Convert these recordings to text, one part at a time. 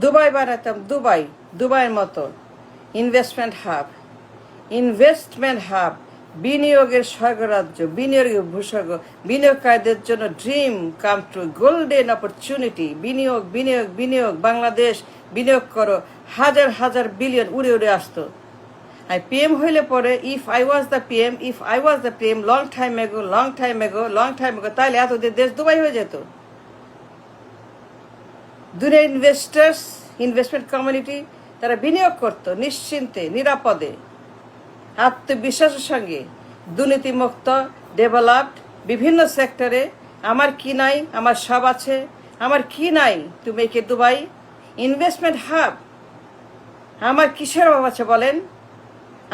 Dubai বানাতাম, দুবাইয়ের মতো ইনভেস্টমেন্ট হাব, বিনিয়োগের স্বর্গরাজ্য, বিনিয়োগের ভূস্বর্গ, বিনিয়োগকারীদের জন্য dream come true, golden opportunity. বিনিয়োগ বিনিয়োগ বিনিয়োগ, বাংলাদেশ বিনিয়োগ করো, হাজার হাজার বিলিয়ন উড়ে উড়ে আসতো। আর পিএম হইলে পরে if I was the PM long time এগো, তাহলে এতদিন দেশ দুবাই হয়ে যেত। দুনিয়ার ইনভেস্টমেন্ট কমিউনিটি তারা বিনিয়োগ করতো নিশ্চিন্তে, নিরাপদে, আত্মবিশ্বাসের সঙ্গে, দুর্নীতিমুক্ত, ডেভেলপড বিভিন্ন সেক্টরে। আমার কি নাই? আমার সব আছে। আমার কি নাই? To make a Dubai investment hub. আমার কিসের অভাব আছে বলেন?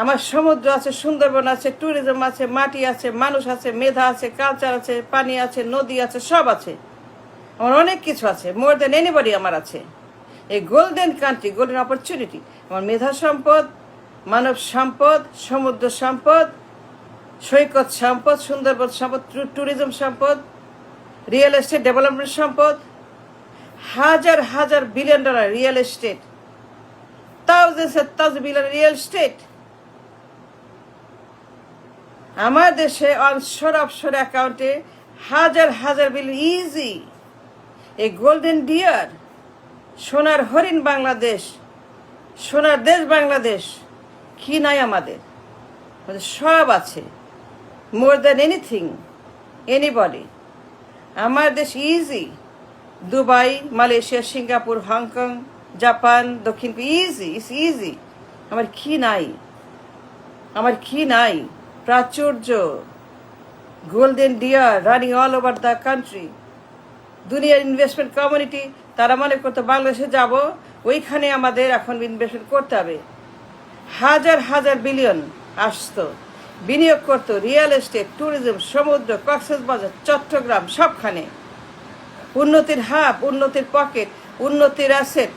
আমার সমুদ্র আছে, সুন্দরবন আছে, ট্যুরিজম আছে, মাটি আছে, মানুষ আছে, মেধা আছে, কালচার আছে, পানি আছে, নদী আছে, সব আছে। আমার অনেক কিছু আছে, মোর দেন এনিবডি আমার আছে। এই গোল্ডেন কান্ট্রি, গোল্ডেন অপরচুনিটি। আমার মেধা সম্পদ, মানব সম্পদ, সমুদ্র সম্পদ, সৈকত সম্পদ, সুন্দরবন সম্পদ, ট্যুরিজম সম্পদ, রিয়েল এস্টেট ডেভেলপমেন্ট সম্পদ, হাজার হাজার billion dollar real estate, thousand billion real estate. আমার দেশে অনশোর অফশোর অ্যাকাউন্টে হাজার হাজার বিলিয়ন ইজি। এই গোল্ডেন ডিয়ার, সোনার হরিণ বাংলাদেশ, সোনার দেশ বাংলাদেশ। কি নাই আমাদের? সব আছে, মোর দ্যান এনিথিং, এনিবডি। আমার দেশ ইজি। Dubai, Malaysia, Singapore, Hong Kong, Japan, দক্ষিণ, ইজি। আমার কি নাই? আমার কি নাই? প্রাচুর্য, golden deer running all over the country. দুনিয়ার ইনভেস্টমেন্ট কমিউনিটি তারা মনে করতো বাংলাদেশে যাব, ওইখানে আমাদের এখন ইনভেস্টমেন্ট করতে হবে। হাজার হাজার বিলিয়ন আসতো, বিনিয়োগ করতো রিয়েল এস্টেট, ট্যুরিজম, সমুদ্র, কক্সবাজার, চট্টগ্রাম, সবখানে। উন্নতির হাব, উন্নতির পকেট, উন্নতির অ্যাসেট,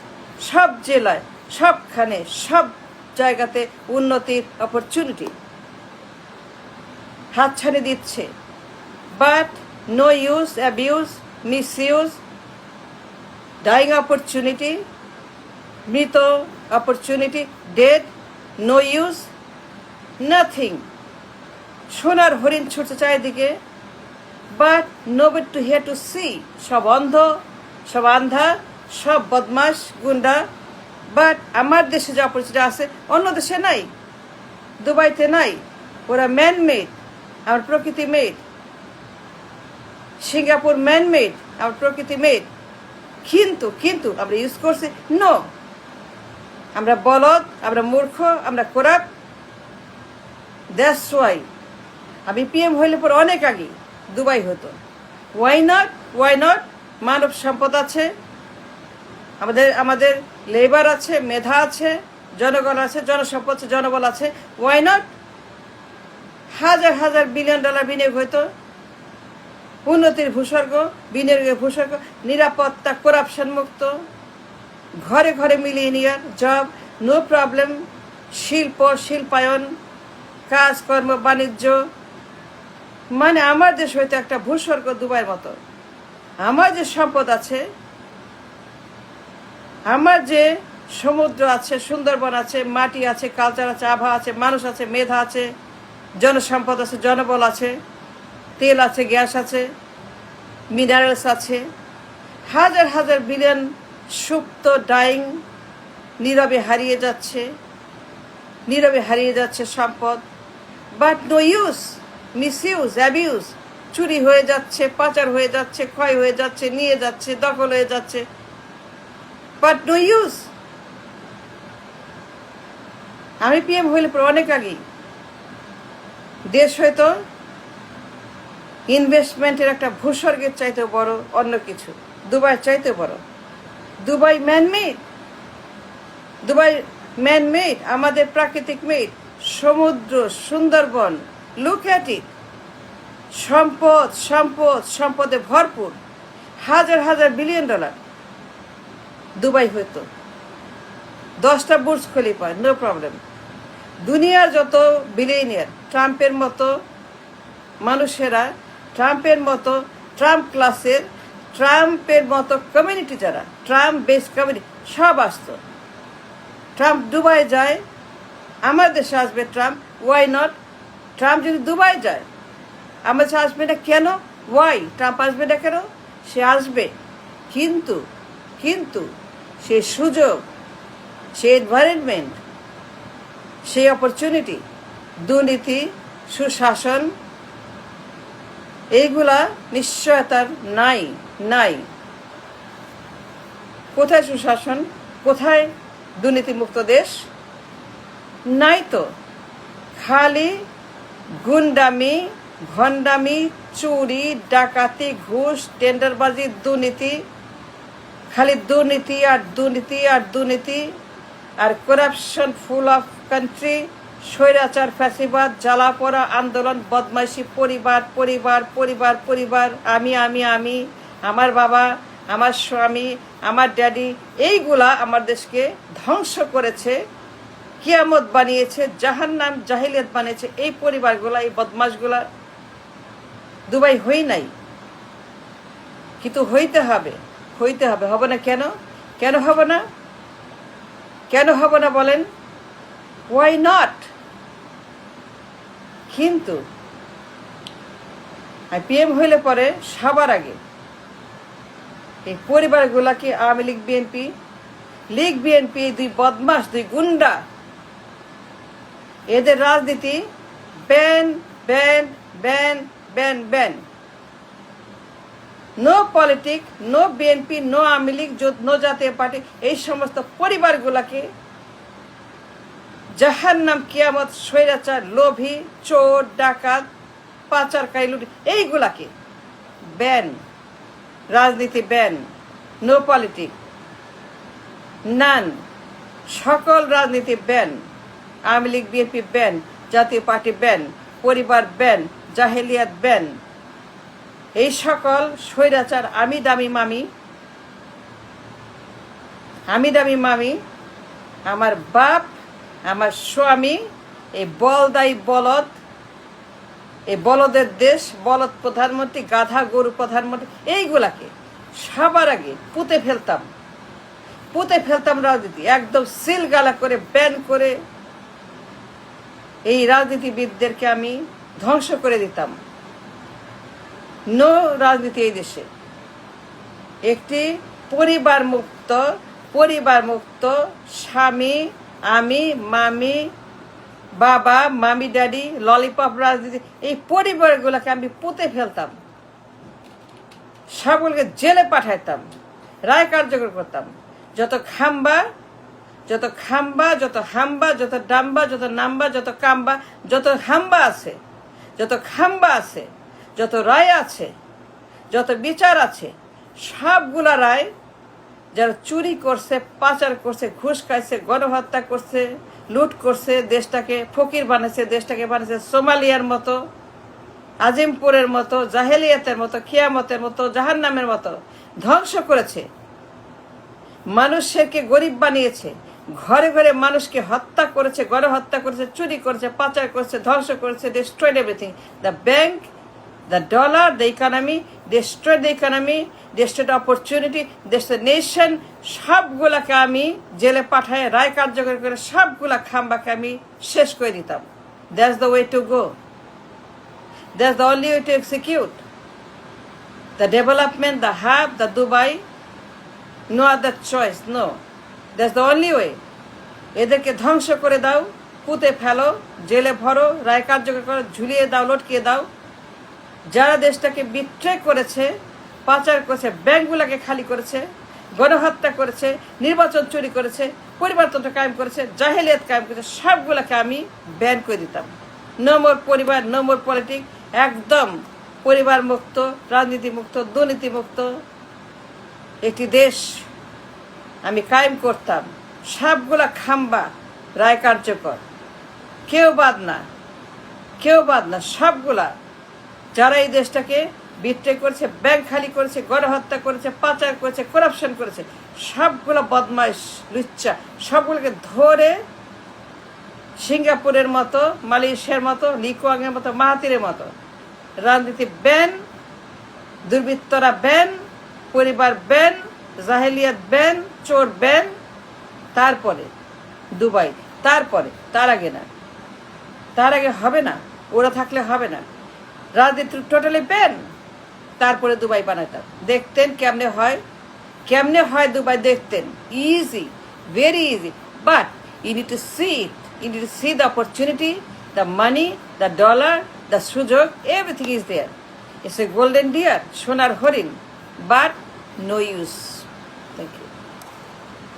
সব জেলায়, সবখানে, সব জায়গাতে উন্নতির অপরচুনিটি হাতছানি দিচ্ছে। But no use, abuse, misuse, dying opportunity, মৃত opportunity, dead, no use, nothing. সোনার হরিণ ছুটছে চারিদিকে, but nobody to hear to see. সব অন্ধ, সব আন্ধা, সব বদমাস, গুন্ডা। বাট আমার দেশে যে অপরচুনিটি আছে অন্য দেশে নাই, দুবাইতে নাই। ওরা ম্যান মেড, আমার প্রকৃতি মেড। সিঙ্গাপুর ম্যান মেড, আমার প্রকৃতি মেড। কিন্তু আমরা ইউজ করছি নো। আমরা বলদ, আমরা মূর্খ, আমরা কোরাপ। দ্যাটস ওয়াই আমি পিএম হইলে পর অনেক আগে দুবাই হতো। Why not? মানব সম্পদ আছে, আমাদের লেবার আছে, মেধা আছে, জনগণ আছে, জনসম্পদ আছে, জনবল আছে। Why not? হাজার হাজার বিলিয়ন ডলার বিনিয়োগ হইতো। উন্নতির ভূস্বর্গ, বিনিয়োগের ভূস্বর্গ, নিরাপত্তা, করাপশন মুক্ত, ঘরে ঘরে মিলিয়নিয়ার, জব, নো প্রবলেম, শিল্প, শিল্পায়ন, কাজকর্ম, বাণিজ্য। মানে আমার দেশ হয়তো একটা ভূস্বর্গ, দুবাইয়ের মতো। আমার যে সম্পদ আছে, আমার যে সমুদ্র আছে, সুন্দরবন আছে, মাটি আছে, কালচার আছে, আবহাওয়া আছে, মানুষ আছে, মেধা আছে, জনসম্পদ আছে, জনবল আছে, তেল আছে, গ্যাস আছে, মিনারেলস আছে, হাজার হাজার বিলিয়ন সুপ্ত, ডাইং, নীরবে হারিয়ে যাচ্ছে সম্পদ। But no use, misuse, abuse. চুরি হয়ে যাচ্ছে, পাচার হয়ে যাচ্ছে, ক্ষয় হয়ে যাচ্ছে, নিয়ে যাচ্ছে, দখল হয়ে যাচ্ছে। But no use. আমি পিএম হইলে পর অনেক আগেই দেশ হয়তো ইনভেস্টমেন্টের একটা ভূস্বর্গের চাইতেও বড়, অন্য কিছু দুবাইয়ের চাইতেও বড়। দুবাই ম্যান মেড, আমাদের প্রাকৃতিক মেড। সমুদ্র, সুন্দরবন, লুক অ্যাট ইট। সম্পদে ভরপুর, হাজার হাজার বিলিয়ন ডলার। দুবাই হইতো 10টা বুর্জ খলিফা, নো প্রবলেম। দুনিয়ার যত বিলিয়নিয়ার, ট্রাম্পের মতো মানুষেরা, ট্রাম্প ক্লাসের ট্রাম্পের মতো কমিউনিটি যারা ট্রাম্প বেস কমিউনিটি সব আসতো। ট্রাম্প দুবাই যায়, আমার দেশে আসবে ট্রাম্প, ওয়াই নট? ট্রাম্প যদি দুবাই যায় আমার দেশে আসবে না কেন? ওয়াই ট্রাম্প আসবে না কেন? সে আসবে, কিন্তু কিন্তু সেই সুযোগ, সেই এনভায়রনমেন্ট, সেই অপরচুনিটি, দুর্নীতি, সুশাসন, এইগুলা নিশ্চয়তার নাই নাই। কোথায় সুশাসন? কোথায় দুর্নীতিমুক্ত দেশ? নাই তো। খালি গুন্ডামি, ভণ্ডামি, চুরি, ডাকাতি, ঘুষ, টেন্ডারবাজি, দুর্নীতি, খালি দুর্নীতি আর দুর্নীতি আর দুর্নীতি আর করাপশন ফুল অফ কান্ট্রি, স্বৈরাচার, ফ্যাসিবাদ, জ্বালাপোড়া, আন্দোলন, বদমাইশি, পরিবার পরিবার পরিবার পরিবার, আমি আমি আমি, আমার বাবা, আমার স্বামী, আমার ড্যাডি, এইগুলা আমার দেশকে ধ্বংস করেছে, কিয়ামত বানিয়েছে, জাহান্নাম, জাহিলিয়াত বানিয়েছে। এই পরিবারগুলা, এই বদমাশগুলা দুবাই হই নাই, কিন্তু হইতে হবে, হইতে হবে। হবে না কেন? কেন হবে না? কেন হবে না বলেন? Why not? কিন্তু পিএম হইলে পরে সবার আগে এই পরিবারগুলাকে আওয়ামী লীগ বিএনপি, দুই বদমাস, দুই গুন্ডা, এদের রাজনীতি ban ban ban ban ban. No politic, no BNP, no Awami League, no Jatiya Party, এই সমস্ত পরিবারগুলাকে জাহান্নাম, কিয়ামত, স্বৈরাচার, লোভী, চোর, ডাকাত, পাচারকারী, লুটি, এইগুলাকে ব্যান। রাজনীতি ব্যান, নো পলিটিক, নান, সকল রাজনীতি ban. Awami League BNP ban, Jatiya Party ban, পরিবার ব্যান, জাহেলিয়াত ব্যান। এই সকল স্বৈরাচার, আমি দামি মামি, আমার বাপ, আমার স্বামী, এই বলদাই বলদ, এই বলদের দেশ, বলদ প্রধানমন্ত্রী, গাধা গরু প্রধানমন্ত্রী, এইগুলাকে সবার আগে পুঁতে ফেলতাম রাজনীতি, একদম সিলগালা করে ব্যান করে এই রাজনীতিবিদদেরকে আমি ধ্বংস করে দিতাম। নো রাজনীতি এই দেশে। একটি পরিবার মুক্ত স্বামী, আমি, মামি, বাবা, মামি, ড্যাডি, ললিপপ রাজনীতি, এই পরিবারগুলোকে আমি পুঁতে ফেলতাম, সকলকে জেলে পাঠাইতাম, রায় কার্যকর করতাম। যত হাম্বা, যত হাম্বা, যত ডাম্বা, যত নাম্বা, যত কাম্বা, যত হাম্বা আছে, যত খাম্বা আছে, যত রায় আছে, যত বিচার আছে, সবগুলা রায় যারা চুরি করছে, পাচার করছে, ঘুষ খাইছে, গণহত্যা করছে, লুট করছে, দেশটাকে ফকির বানিয়েছে, দেশটাকে বানিয়েছে সোমালিয়ার মতো, আজিমপুরের মতো, জাহেলিয়াতের মতো, কিয়ামতের মতো, জাহান্নামের মতো ধ্বংস করেছে। মানুষকে গরিব বানিয়েছে, ঘরে ঘরে মানুষকে হত্যা করেছে, গণহত্যা করেছে, চুরি করেছে, পাচার করেছে, ধ্বংস করেছে, destroyed everything. The bank, the dollar, the economy, destroyed the economy, destroyed opportunity, destroyed nation. সবগুলাকে আমি জেলে পাঠায়, রায় কার্যকর করে সবগুলা খাম্বাকে আমি শেষ করে দিতাম। That's the way to go. That's the only way to execute the development, the hub, the Dubai. No other choice, no. That's the only way. এদেরকে ধ্বংস করে দাও, পুঁতে ফেলো, জেলে ভরো, রায় কার্যকর করো, ঝুলিয়ে দাও, লটকিয়ে দাও। যারা দেশটাকে বিট্রে করেছে, পাচার করেছে, ব্যাংকগুলোকে খালি করেছে, গণহত্যা করেছে, নির্বাচন চুরি করেছে, পরিবারতন্ত্র কায়েম করেছে, জাহেলিয়াত কায়েম করেছে, সবগুলোকে আমি ব্যান করে দিতাম। নো মোর পরিবার, নো মোর পলিটিক, একদম পরিবার মুক্ত, রাজনীতি মুক্ত, দুর্নীতি মুক্ত একটি দেশ আমি কায়েম করতাম। সবগুলা খাম্বা রায় কার্যকর, কেউ বাদ না, সবগুলা যারা এই দেশটাকে বিট্রে করেছে, ব্যাংক খালি করেছে, গণহত্যা করেছে, পাচার করেছে, করাপশন করেছে, সবগুলো বদমাইশ, লুচ্চা, সবগুলোকে ধরে সিঙ্গাপুরের মতো, মালয়েশিয়ার মতো, লিকুয়াংয়ের মতো, মাহাতিরের মতো রাজনীতি ব্যান, দুর্বৃত্তরা ব্যান, পরিবার ব্যান, জাহেলিয়াত ব্যান, চোর ব্যান, তারপরে দুবাই, তারপরে, তার আগে না, তার আগে হবে না, ওরা থাকলে হবে না, রাজনীতি টোটালি ব্যান, তারপরে দুবাই বানাতাম। দেখতেন কেমনে হয় দুবাই, দেখতেন, easy, very easy. But you need to see it, you need to see the opportunity, the money, the dollar, the সুযোগ, everything is there. It's a golden deer, সোনার হরিণ, বাট নো ইউজ।